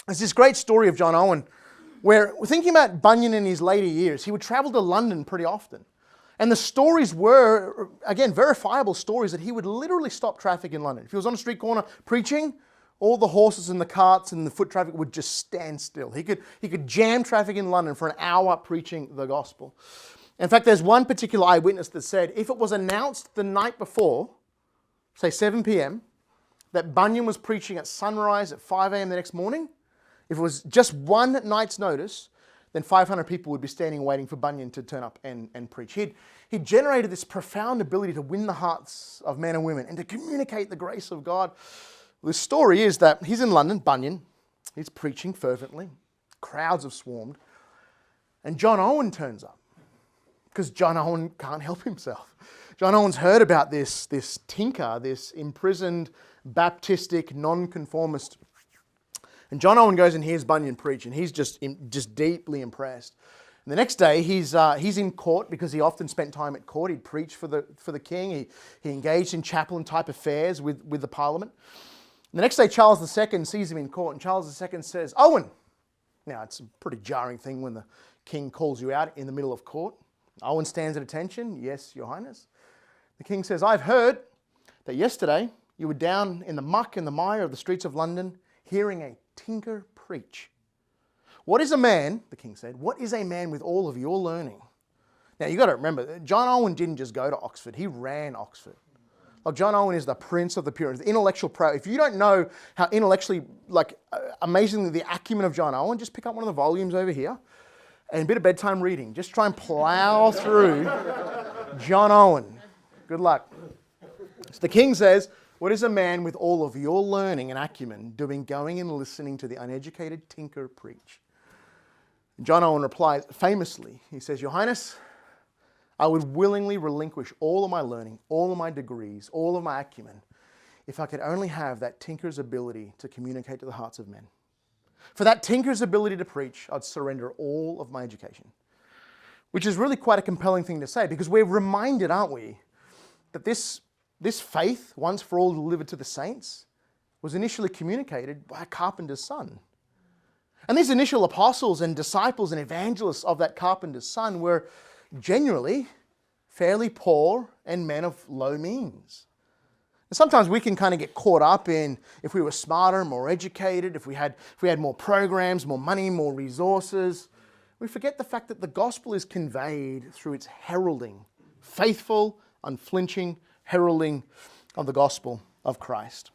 There's this great story of John Owen where we're thinking about Bunyan in his later years. He would travel to London pretty often. And the stories were, again, verifiable stories that he would literally stop traffic in London. If he was on a street corner preaching, all the horses and the carts and the foot traffic would just stand still. He could jam traffic in London for an hour preaching the gospel. In fact, there's one particular eyewitness that said if it was announced the night before, say 7 p.m., that Bunyan was preaching at sunrise at 5 a.m. the next morning, if it was just one night's notice, then 500 people would be standing waiting for Bunyan to turn up and preach. He generated this profound ability to win the hearts of men and women and to communicate the grace of God. The story is that he's in London, Bunyan, he's preaching fervently, crowds have swarmed, and John Owen turns up because John Owen can't help himself. John Owen's heard about this tinker, this imprisoned Baptistic nonconformist. And John Owen goes and hears Bunyan preach, and he's just deeply impressed. And the next day, he's in court because he often spent time at court. He'd preach for the king. He engaged in chaplain-type affairs with the Parliament. And the next day, Charles II sees him in court, and Charles II says, "Owen!" Now, it's a pretty jarring thing when the king calls you out in the middle of court. Owen stands at attention. "Yes, Your Highness." The king says, "I've heard that yesterday you were down in the muck and the mire of the streets of London hearing a tinker preach. What is a man," the king said, "what is a man with all of your learning?" Now, you've got to remember, John Owen didn't just go to Oxford. He ran Oxford. Like, John Owen is the prince of the Puritans, the intellectual proud. If you don't know how intellectually, amazingly the acumen of John Owen, just pick up one of the volumes over here and a bit of bedtime reading. Just try and plow through John Owen. Good luck. So the king says, "What is a man with all of your learning and acumen doing going and listening to the uneducated tinker preach?" John Owen replies famously, he says, "Your Highness, I would willingly relinquish all of my learning, all of my degrees, all of my acumen, if I could only have that tinker's ability to communicate to the hearts of men. For that tinker's ability to preach, I'd surrender all of my education." Which is really quite a compelling thing to say, because we're reminded, aren't we, that this faith, once for all delivered to the saints, was initially communicated by a carpenter's son. And these initial apostles and disciples and evangelists of that carpenter's son were generally fairly poor and men of low means. And sometimes we can kind of get caught up in if we were smarter, more educated, if we had more programs, more money, more resources. We forget the fact that the gospel is conveyed through its heralding, faithful, unflinching heralding of the gospel of Christ.